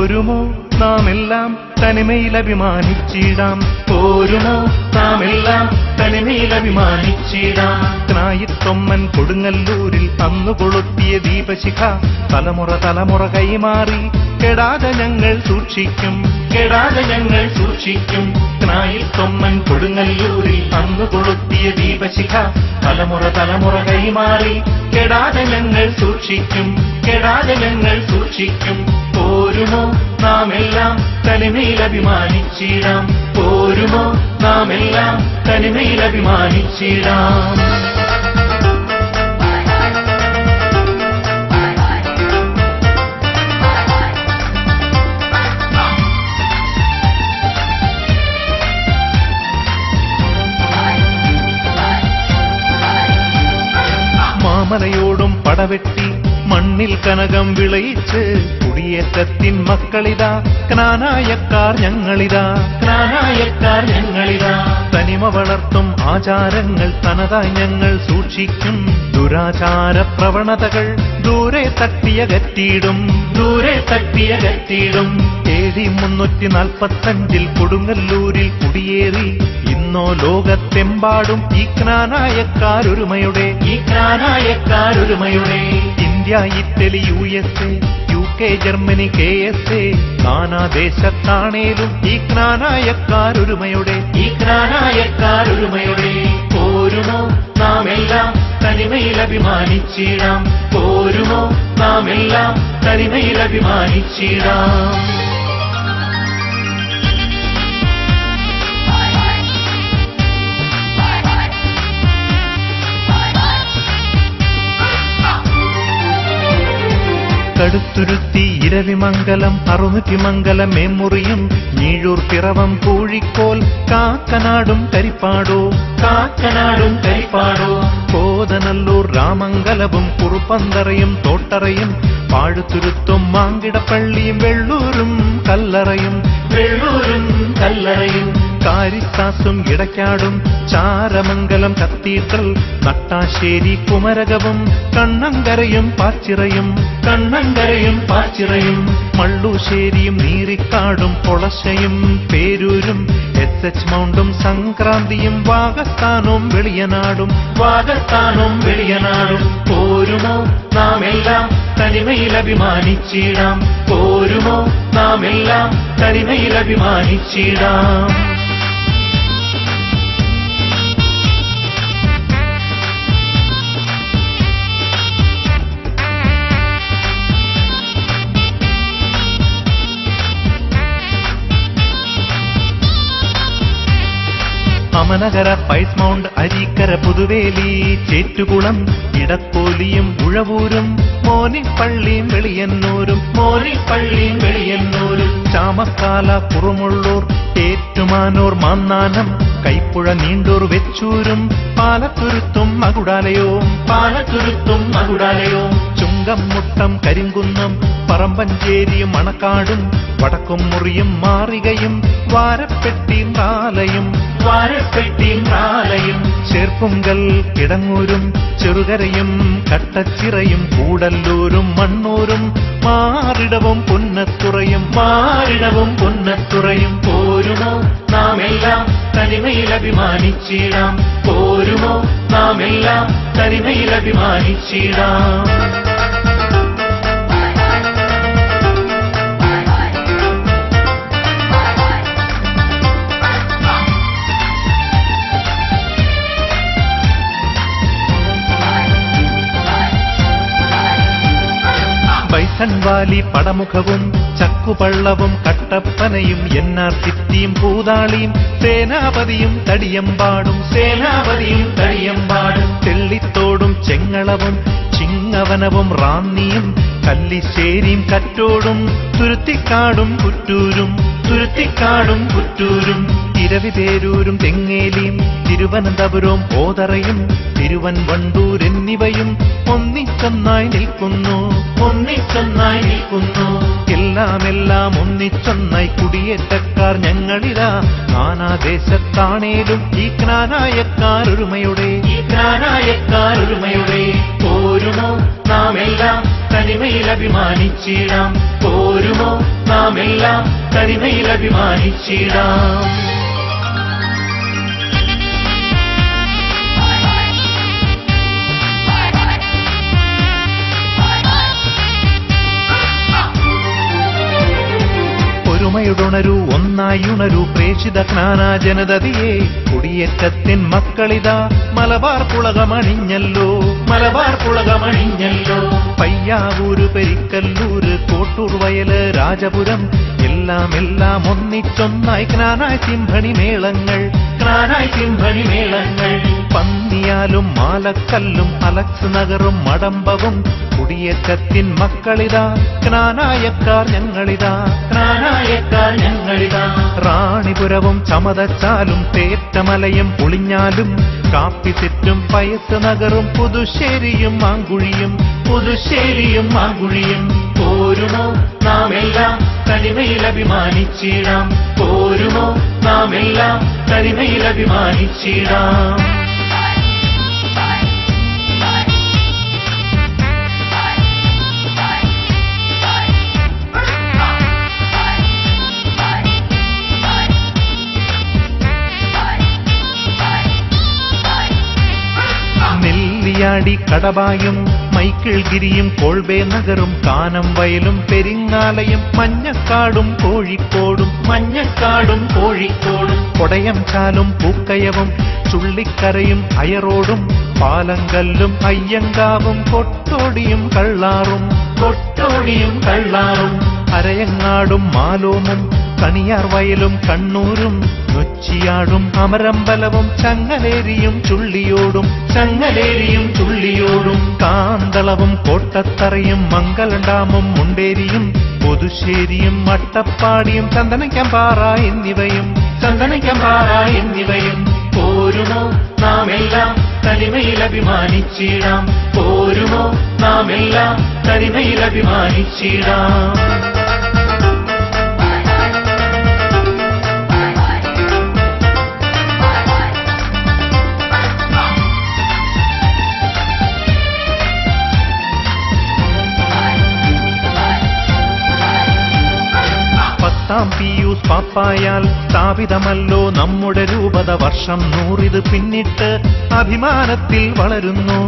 പോരുമോ നാമെല്ലാം തനിമയിലഭിമാനിച്ചിടാം, പോരുമോ നാമെല്ലാം തനിമയിലഭിമാനിച്ചിടാം. ക്നായിത്തൊമ്മൻ കൊടുങ്ങല്ലൂരിൽ അന്നു കൊളുത്തിയ ദീപശിഖ തലമുറ തലമുറ കൈമാറി കെടാതെ ഞങ്ങൾ സൂക്ഷിക്കും, കെടാതെ ഞങ്ങൾ സൂക്ഷിക്കും. ക്നായിത്തൊമ്മൻ കൊടുങ്ങല്ലൂരിൽ അന്നു കൊളുത്തിയ ദീപശിഖ തലമുറ തലമുറ കൈമാറി കെടാതെ ഞങ്ങൾ സൂക്ഷിക്കും, കെടാതെ ഞങ്ങൾ സൂക്ഷിക്കും. പോരുമോ നാമെല്ലാം തനിമയിലഭിമാനിച്ചിടാം, പോരുമോ നാമെല്ലാം തനിമയിലഭിമാനിച്ചിടാം. മാമലയോടും പടവെട്ടി മണ്ണിൽ കനകം വിളയിച്ച് കുടിയേറ്റത്തിൻ മക്കളിതാ ക്നാനായക്കാർ ഞങ്ങളിതാ, ക്നാനായക്കാർ ഞങ്ങളിതാ. തനിമ വളർത്തും ആചാരങ്ങൾ തനതായി ഞങ്ങൾ സൂക്ഷിക്കും, ദുരാചാര പ്രവണതകൾ ദൂരെ തട്ടിയകറ്റിയിടും, ദൂരെ തട്ടിയകറ്റിയിടും. AD 345 കൊടുങ്ങല്ലൂരിൽ കുടിയേറി ഇന്നോ ലോകത്തെമ്പാടും ഈ ക്നാനായക്കാരൊരുമയുടെ, ഈ ക്നാനായക്കാരൊരുമയുടെ. India, Italy, USA, UK, Germany, KSA നാനാദേശത്താണേലും ഈ ക്നാനായക്കാരൊരുമയുടെ, ഈ ക്നാനായക്കാരൊരുമയുടെ. പോരുമോ നാമെല്ലാം തനിമയിലഭിമാനിച്ചിടാം, പോരുമോ നാമെല്ലാം തനിമയിലഭിമാനിച്ചിടാം. കടുത്തുരുത്തി, ഇരവിമംഗലം, അറുമുറ്റിമംഗലം, മേമുറിയും, ഞീഴൂർ, പിറവം, പൂഴിക്കോൽ, കാക്കനാടും കരിപ്പാടോ, കാക്കനാടും കരിപ്പാടോ. കോതനല്ലൂർ, രാമംഗലവും, കുറുപ്പന്തറയും, തോട്ടറയും, പാഴുത്തുരുത്തും, മാങ്കിടപ്പള്ളിയും, വെള്ളൂരും കല്ലറയും, വെള്ളൂരും കല്ലറയും. കാരിത്താസും ഇടയ്ക്കാടും, ചാരമംഗലം കത്തീഡ്രൽ, നട്ടാശ്ശേരി, കുമരകവും, കണ്ണങ്കരയും പാച്ചിറയും, കണ്ണങ്കരയും പാച്ചിറയും. മള്ളൂശ്ശേരിയും നീറിക്കാടും പൊളശ്ശയും പേരൂരും, SH മൗണ്ടും സംക്രാന്തിയും, വാകത്താനും വെളിയനാടും, വാകത്താനും വെളിയനാടും. പോരുമോ നാമെല്ലാം തനിമയിലഭിമാനിച്ചിടാം, പോരുമോ നാമെല്ലാം തനിമയിലഭിമാനിച്ചിടാം. അമനകര, പൈസ് മൗണ്ട്, അരീക്കര, പുതുവേലി, ചേറ്റുകുളം, ഇടക്കോലിയും, ഉഴവൂരും, മോനിപ്പള്ളിയും വെളിയന്നൂരും, മോനിപ്പള്ളിയും വെളിയന്നൂരും. ചാമക്കാല, കുറുമുള്ളൂർ, ഏറ്റുമാനൂർ, മാന്നാനം, കൈപ്പുഴ, നീണ്ടൂർ, വെച്ചൂരും, പാലത്തുരുത്തും മകുടാലയവും, പാലത്തുരുത്തും മകുടാലയവും. ചുങ്കം, മുട്ടം, കരിങ്കുന്നം, പറമ്പഞ്ചേരിയും, മണക്കാടും, വടക്കും മുറിയും, മാറികയും, വാരപ്പെട്ടിയും റാലയും, വാരപ്പെട്ടിയും റാലയും. ചേർപ്പുങ്കൽ, കിടങ്ങൂരും, ചെറുകരയും, കട്ടച്ചിറയും, കൂടല്ലൂരും, മണ്ണൂരും, മാറിടവും, പുന്നത്തുറയും, മാറിടവും പുന്നത്തുറയും. പോരുമോ നാമെല്ലാം തനിമയിലഭിമാനിച്ചിടാം, പോരുമോ നാമെല്ലാം തനിമയിലഭിമാനിച്ചിടാം. ബൈസൺവാലി, പടമുഖവും, ചക്കുപള്ളവും, കട്ടപ്പനയും, NR സിറ്റിയും, കൂതാളിയും, സേനാപതിയും, തടിയമ്പാടും, സേനാപതിയും, തടിയമ്പാടും. തെള്ളിത്തോടും, ചെങ്ങളവും, ചിങ്ങവനവും, റാന്നിയും, കല്ലിശ്ശേരിയും, കറ്റോടും, തുരുത്തിക്കാടും, കുറ്റൂരും, തുരുത്തിക്കാടും, കുറ്റൂരും. ഇരവിപേരൂരും, തെങ്ങേലിയും, തിരുവനന്തപുരവും, ഓതറയും, തിരുവൻവണ്ടൂർ എന്നിവയും ഒന്നിച്ചൊന്നായി നിൽക്കുന്നു, ഒന്നിച്ചൊന്നായി നിൽക്കുന്നു. എല്ലാം ഒന്നിച്ചൊന്നായി കുടിയേറ്റക്കാർ ഞങ്ങളിതാ, നാനാദേശത്താണേലും ഈ ക്നാനായക്കാരൊരുമയുടെ, ഈ ക്നാനായക്കാരൊരുമയുടെ. പോരുമോ നാമെല്ലാം തനിമയിലഭിമാനിച്ചിടാം, പോരുമോ നാം എല്ലാം തനിമയിൽ അഭിമാനിച്ചിടാം. ഒരുമയുടുണരൂ, ഒന്നായുണരൂ പ്രേക്ഷിത ജ്ഞാന ജനതയെ. കുടിയേറ്റത്തിൻ മക്കളിതാ മലബാർ പുളകമണിഞ്ഞല്ലോ, മലബാർ പുളകമണിഞ്ഞല്ലോ. പയ്യാവൂര്, പെരിക്കല്ലൂര്, കോട്ടൂർ, വയല്, രാജപുരം എല്ലാം എല്ലാം ഒന്നിച്ചൊന്നായി ജ്ഞാനായി സിംഹണി മേളങ്ങൾ, ജ്ഞാനായി സിംഹണി മേളങ്ങൾ. പന്നിയാലും മാലക്കല്ലും അലക്സ് നഗറും മടമ്പവും കുടിയേറ്റത്തിൻ മക്കളിതാ ജ്ഞാനായക്കാർ ഞങ്ങളിതാ, ജ്ഞാനായക്കാർ ഞങ്ങളിതാ. റാണിപുരവും ചമതച്ചാലും തേറ്റമലയും പൊളിഞ്ഞാലും കാപ്പിത്തെറ്റും പയസ് നഗറും പുതുശ്ശേരിയും മാങ്കുഴിയും, പുതുശ്ശേരിയും മാങ്കുഴിയും. പോരുമോ നാം എല്ലാം തനിമയിൽ അഭിമാനിച്ചിടാം, പോരുമോ നാം എല്ലാം തനിമയിൽ അഭിമാനിച്ചിടാം. നെല്ലിയാടി കടവായും മൈക്കിൾഗിരിയും കോൾബേ നഗറും കാനം വയലും പെരിങ്ങാലയും മഞ്ഞക്കാടും കോഴിക്കോടും, മഞ്ഞക്കാടും കോഴിക്കോടും. കൊടയം ചാലും പൂക്കയവും ചുള്ളിക്കരയും അയറോടും പാലങ്കല്ലും അയ്യങ്കാവും കൊട്ടോടിയും കള്ളാറും, കൊട്ടോടിയും കള്ളാറും. അരയങ്ങാടും മാലോമും കണിയാർ വയലും കണ്ണൂരും നൊച്ചിയാടും അമരമ്പലവും ചങ്ങലേരിയും ചുള്ളിയോടും, ചങ്ങലേരിയും ചുള്ളിയോടും. കാന്തളവും കോട്ടത്തറയും മംഗലണ്ടാമും മുണ്ടേരിയും പുതുശ്ശേരിയും അട്ടപ്പാടിയും ചന്ദനയ്ക്കമ്പാറ എന്നിവയും, ചന്ദനയ്ക്കമ്പാറ എന്നിവയും. പോരുമോ നാം എല്ലാം തനിമയിൽ അഭിമാനിച്ചിടാം, പോരുമോ നാം എല്ലാം തനിമയിൽ അഭിമാനിച്ചിടാം. പത്താം പിയൂസ് പാപ്പായാൽ സ്ഥാപിതമല്ലോ നമ്മുടെ രൂപത. വർഷം 100 പിന്നിട്ട് അഭിമാനത്തിൽ വളരുന്നു,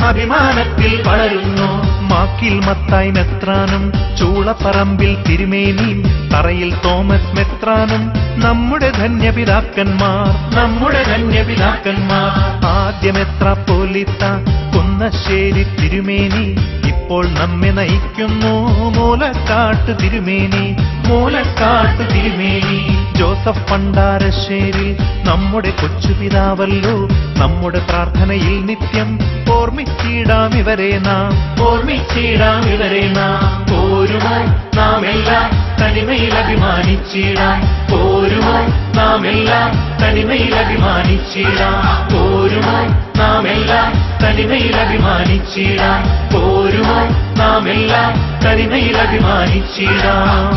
അഭിമാനത്തിൽ വളരുന്നു. മാക്കിൽ മത്തായി മെത്രാനും ചൂളപ്പറമ്പിൽ തിരുമേനിയും തറയിൽ തോമസ് മെത്രാനും നമ്മുടെ ധന്യപിതാക്കന്മാർ, നമ്മുടെ ധന്യപിതാക്കന്മാർ. ആദ്യ മെത്രാപ്പോലീത്ത കുന്നശ്ശേരി തിരുമേനി ഇപ്പോൾ നമ്മെ നയിക്കുന്നു മൂലക്കാട്ട് തിരുമേനി, മൂലക്കാട്ട് തിരുമേനി. ജോസഫ് പണ്ടാരശ്ശേരി നമ്മുടെ കൊച്ചുപിതാവല്ലോ, നമ്മുടെ പ്രാർത്ഥനയിൽ നിത്യം ഓർമ്മിച്ചിടാം ഇവരെ നാം, ഓർമ്മിച്ചിടാം ഇവരെ നാം. പോരുമോ നാം എല്ലാം തനിമയിൽ അഭിമാനിച്ചിടാം, പോരുമോ നാം എല്ലാം തനിമയിൽ അഭിമാനിച്ചിടാം, പോരുമോ നാം എല്ലാം തനിമയിൽ അഭിമാനിച്ചിടാം, പോരുമോ നാം എല്ലാം തനിമയിൽ അഭിമാനിച്ചിടാം.